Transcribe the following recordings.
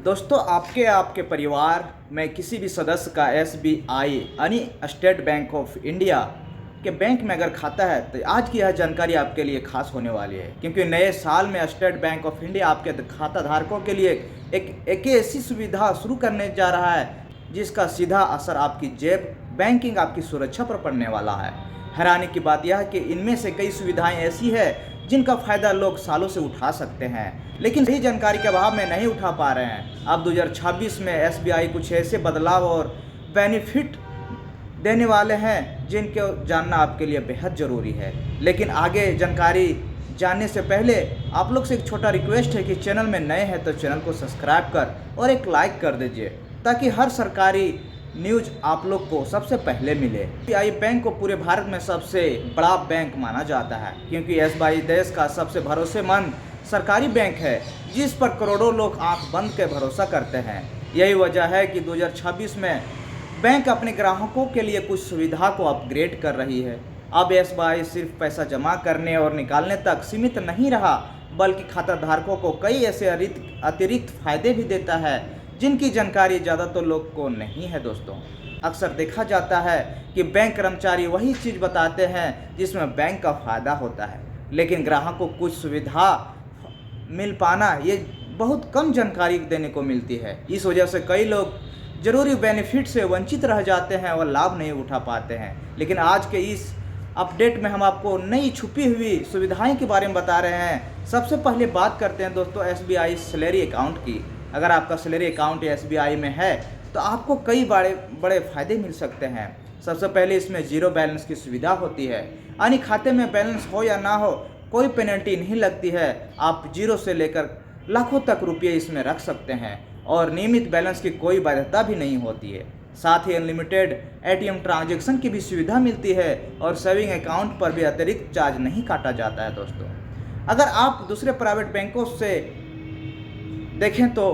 दोस्तों, आपके आपके परिवार में किसी भी सदस्य का एसबीआई यानी स्टेट बैंक ऑफ इंडिया के बैंक में अगर खाता है तो आज की यह जानकारी आपके लिए खास होने वाली है, क्योंकि नए साल में स्टेट बैंक ऑफ इंडिया आपके खाता धारकों के लिए एक ऐसी सुविधा शुरू करने जा रहा है जिसका सीधा असर आपकी जेब, बैंकिंग, आपकी सुरक्षा पर पड़ने वाला है। हैरानी की बात यह है कि इनमें से कई सुविधाएं ऐसी है जिनका फ़ायदा लोग सालों से उठा सकते हैं, लेकिन सही जानकारी के अभाव में नहीं उठा पा रहे हैं। अब 2026 में एसबीआई कुछ ऐसे बदलाव और बेनिफिट देने वाले हैं जिनको जानना आपके लिए बेहद ज़रूरी है। लेकिन आगे जानकारी जानने से पहले आप लोग से एक छोटा रिक्वेस्ट है कि चैनल में नए हैं तो चैनल को सब्सक्राइब कर और एक लाइक कर दीजिए, ताकि हर सरकारी न्यूज़ आप लोग को सबसे पहले मिले। एसबीआई बैंक को पूरे भारत में सबसे बड़ा बैंक माना जाता है, क्योंकि एसबीआई देश का सबसे भरोसेमंद सरकारी बैंक है जिस पर करोड़ों लोग आंख बंद के भरोसा करते हैं। यही वजह है कि 2026 में बैंक अपने ग्राहकों के लिए कुछ सुविधा को अपग्रेड कर रही है। अब एसबीआई सिर्फ पैसा जमा करने और निकालने तक सीमित नहीं रहा, बल्कि खाता धारकों को कई ऐसे अतिरिक्त फायदे भी देता है जिनकी जानकारी ज़्यादातर लोग को नहीं है। दोस्तों, अक्सर देखा जाता है कि बैंक कर्मचारी वही चीज़ बताते हैं जिसमें बैंक का फ़ायदा होता है, लेकिन ग्राहक को कुछ सुविधा मिल पाना ये बहुत कम जानकारी देने को मिलती है। इस वजह से कई लोग ज़रूरी बेनिफिट से वंचित रह जाते हैं और लाभ नहीं उठा पाते हैं। लेकिन आज के इस अपडेट में हम आपको नई छुपी हुई सुविधाएं के बारे में बता रहे हैं। सबसे पहले बात करते हैं दोस्तों एसबीआई सैलरी अकाउंट की। अगर आपका सैलरी अकाउंट एसबीआई में है तो आपको कई बड़े बड़े फ़ायदे मिल सकते हैं। सबसे पहले इसमें ज़ीरो बैलेंस की सुविधा होती है, यानी खाते में बैलेंस हो या ना हो कोई पेनल्टी नहीं लगती है। आप जीरो से लेकर लाखों तक रुपये इसमें रख सकते हैं और नियमित बैलेंस की कोई बाध्यता भी नहीं होती है। साथ ही अनलिमिटेड एटीएम ट्रांजैक्शन की भी सुविधा मिलती है और सेविंग अकाउंट पर भी अतिरिक्त चार्ज नहीं काटा जाता है। दोस्तों, अगर आप दूसरे प्राइवेट बैंकों से देखें तो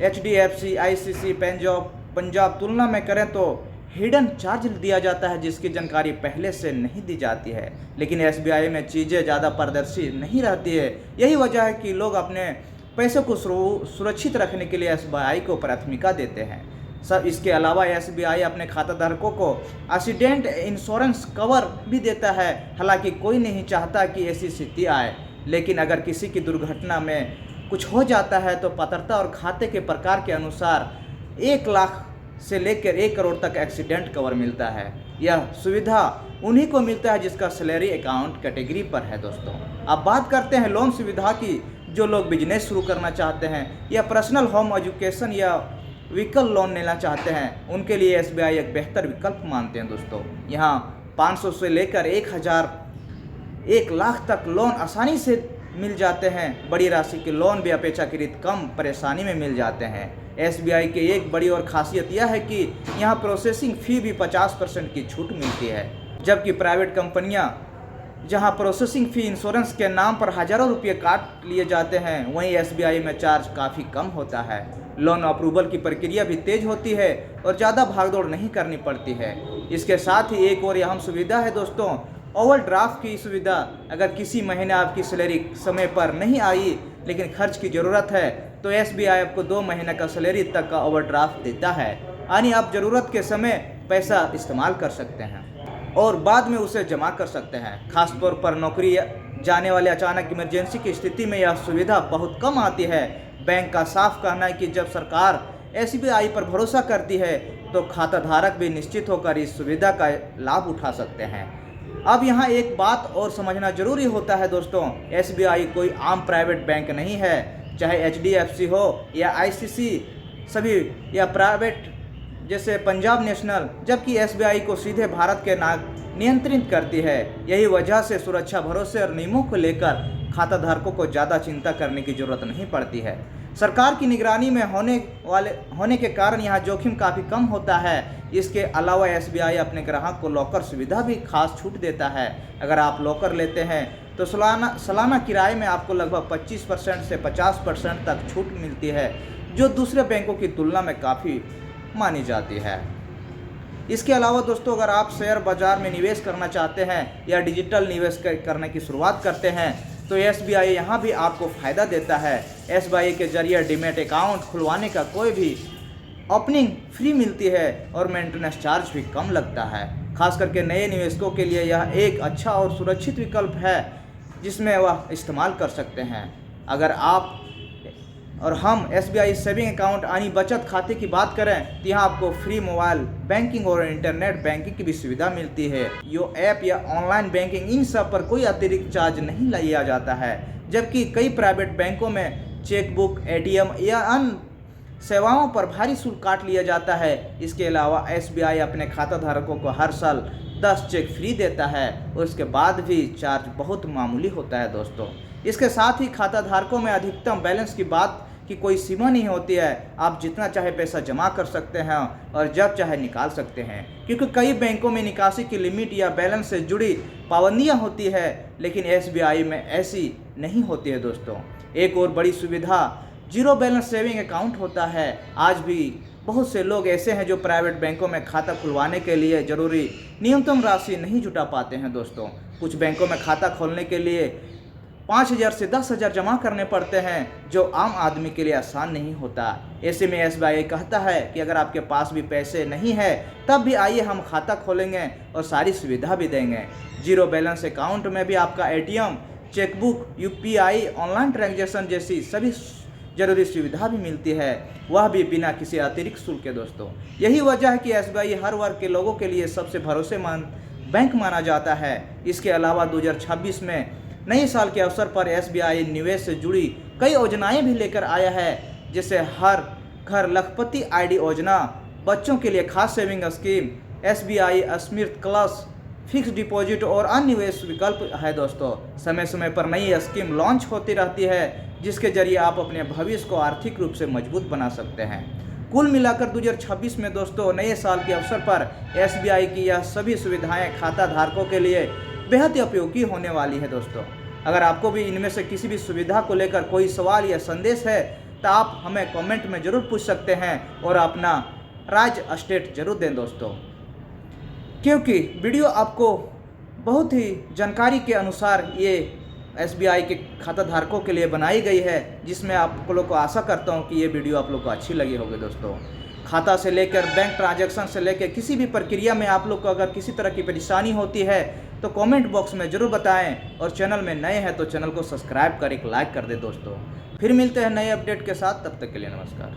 एचडीएफसी, आईसीसी, पंजाब तुलना में करें तो हिडन चार्ज दिया जाता है जिसकी जानकारी पहले से नहीं दी जाती है। लेकिन एसबीआई में चीज़ें ज़्यादा पारदर्शी नहीं रहती है। यही वजह है कि लोग अपने पैसों को सुरक्षित रखने के लिए एसबीआई को प्राथमिकता देते हैं। इसके अलावा एसबीआई अपने खाताधारकों को एक्सीडेंट इंश्योरेंस कवर भी देता है। हालांकि कोई नहीं चाहता कि ऐसी स्थिति आए, लेकिन अगर किसी की दुर्घटना में कुछ हो जाता है तो पात्रता और खाते के प्रकार के अनुसार 1 लाख से लेकर 1 करोड़ तक एक्सीडेंट कवर मिलता है। यह सुविधा उन्हीं को मिलता है जिसका सैलरी अकाउंट कैटेगरी पर है। दोस्तों, अब बात करते हैं लोन सुविधा की। जो लोग बिजनेस शुरू करना चाहते हैं या पर्सनल होम एजुकेशन या व्हीकल लोन लेना चाहते हैं, उनके लिए एसबीआई एक बेहतर विकल्प मानते हैं। दोस्तों, यहाँ 500 से लेकर 1 लाख तक लोन आसानी से मिल जाते हैं। बड़ी राशि के लोन भी अपेक्षाकृत कम परेशानी में मिल जाते हैं। एसबीआई की एक बड़ी और खासियत यह है कि यहाँ प्रोसेसिंग फ़ी भी 50% की छूट मिलती है, जबकि प्राइवेट कंपनियाँ जहाँ प्रोसेसिंग फ़ी इंश्योरेंस के नाम पर हज़ारों रुपये काट लिए जाते हैं, वहीं एसबीआई में चार्ज काफ़ी कम होता है। लोन अप्रूवल की प्रक्रिया भी तेज़ होती है और ज़्यादा भागदौड़ नहीं करनी पड़ती है। इसके साथ ही एक और अहम सुविधा है दोस्तों, ओवरड्राफ्ट की सुविधा। अगर किसी महीने आपकी सैलरी समय पर नहीं आई लेकिन खर्च की ज़रूरत है तो एसबीआई आपको 2 महीने का सैलरी तक का ओवरड्राफ्ट देता है, यानी आप ज़रूरत के समय पैसा इस्तेमाल कर सकते हैं और बाद में उसे जमा कर सकते हैं। खासतौर पर नौकरी जाने वाले अचानक इमरजेंसी की स्थिति में यह सुविधा बहुत कम आती है। बैंक का साफ कहना है कि जब सरकार एसबीआई पर भरोसा करती है तो खाता धारक भी निश्चित होकर इस सुविधा का लाभ उठा सकते हैं। अब यहाँ एक बात और समझना जरूरी होता है दोस्तों, एसबीआई कोई आम प्राइवेट बैंक नहीं है। चाहे एचडीएफसी हो या आईसीसी, सभी या प्राइवेट जैसे पंजाब नेशनल, जबकि एसबीआई को सीधे भारत के नागरिक नियंत्रित करती है। यही वजह से सुरक्षा, भरोसे और नियमों को लेकर खाता धारकों को ज़्यादा चिंता करने की ज़रूरत नहीं पड़ती है। सरकार की निगरानी में होने के कारण यहाँ जोखिम काफ़ी कम होता है। इसके अलावा एसबीआई अपने ग्राहक को लॉकर सुविधा भी खास छूट देता है। अगर आप लॉकर लेते हैं तो सालाना किराए में आपको लगभग 25% से 50% तक छूट मिलती है, जो दूसरे बैंकों की तुलना में काफ़ी मानी जाती है। इसके अलावा दोस्तों, अगर आप शेयर बाज़ार में निवेश करना चाहते हैं या डिजिटल निवेश करने की शुरुआत करते हैं तो एसबीआई यहाँ भी आपको फ़ायदा देता है। SBI के जरिए डीमैट अकाउंट खुलवाने का कोई भी ओपनिंग फ्री मिलती है और मेंटेनेंस चार्ज भी कम लगता है। खास करके नए निवेशकों के लिए यह एक अच्छा और सुरक्षित विकल्प है जिसमें वह इस्तेमाल कर सकते हैं। अगर आप और हम SBI सेविंग अकाउंट यानी बचत खाते की बात करें तो यहाँ आपको फ्री मोबाइल बैंकिंग और इंटरनेट बैंकिंग की भी सुविधा मिलती है। यो ऐप या ऑनलाइन बैंकिंग इन सब पर कोई अतिरिक्त चार्ज नहीं लिया जाता है, जबकि कई प्राइवेट बैंकों में चेकबुक, ATM या अन्य सेवाओं पर भारी शुल्क काट लिया जाता है। इसके अलावा SBI अपने खाता धारकों को हर साल 10 चेक फ्री देता है और उसके बाद भी चार्ज बहुत मामूली होता है दोस्तों। इसके साथ ही खाता धारकों में अधिकतम बैलेंस की बात की कोई सीमा नहीं होती है। आप जितना चाहे पैसा जमा कर सकते हैं और जब चाहे निकाल सकते हैं, क्योंकि कई बैंकों में निकासी की लिमिट या बैलेंस से जुड़ी पाबंदियां होती है, लेकिन SBI में ऐसी नहीं होती है दोस्तों। एक और बड़ी सुविधा जीरो बैलेंस सेविंग अकाउंट होता है। आज भी बहुत से लोग ऐसे हैं जो प्राइवेट बैंकों में खाता खुलवाने के लिए ज़रूरी न्यूनतम राशि नहीं जुटा पाते हैं दोस्तों। कुछ बैंकों में खाता खोलने के लिए 5,000 से 10,000 जमा करने पड़ते हैं, जो आम आदमी के लिए आसान नहीं होता। ऐसे में SBI कहता है कि अगर आपके पास भी पैसे नहीं है तब भी आइए हम खाता खोलेंगे और सारी सुविधा भी देंगे। जीरो बैलेंस अकाउंट में भी आपका ATM, chequebook, UPI, online transaction जैसी सभी जरूरी सुविधा भी मिलती है, वह भी बिना किसी अतिरिक्त शुल्क के दोस्तों। यही वजह है कि SBI हर वर्ग के लोगों के लिए सबसे भरोसेमंद बैंक माना जाता है। इसके अलावा 2026 में नए साल के अवसर पर SBI निवेश से जुड़ी कई योजनाएं भी लेकर आया है, जैसे हर घर लखपति ID योजना, बच्चों के लिए खास सेविंग स्कीम, SBI स्मृति क्लस, फिक्स डिपॉजिट और अन्य निवेश विकल्प है दोस्तों। समय समय पर नई स्कीम लॉन्च होती रहती है, जिसके जरिए आप अपने भविष्य को आर्थिक रूप से मजबूत बना सकते हैं। कुल मिलाकर 2026 में दोस्तों नए साल के अवसर पर SBI की यह सभी सुविधाएं खाता धारकों के लिए बेहद ही उपयोगी होने वाली है दोस्तों। अगर आपको भी इनमें से किसी भी सुविधा को लेकर कोई सवाल या संदेश है तो आप हमें कमेंट में ज़रूर पूछ सकते हैं और अपना राज्य स्टेट जरूर दें दोस्तों, क्योंकि वीडियो आपको बहुत ही जानकारी के अनुसार ये SBI के खाता धारकों के लिए बनाई गई है, जिसमें आप लोग को आशा करता हूँ कि ये वीडियो आप लोग को अच्छी लगी होगी दोस्तों। खाता से लेकर बैंक ट्रांजैक्शन से लेकर किसी भी प्रक्रिया में आप लोग को अगर किसी तरह की परेशानी होती है तो कमेंट बॉक्स में ज़रूर बताएं और चैनल में नए हैं तो चैनल को सब्सक्राइब कर एक लाइक कर दे दोस्तों। फिर मिलते हैं नए अपडेट के साथ, तब तक के लिए नमस्कार।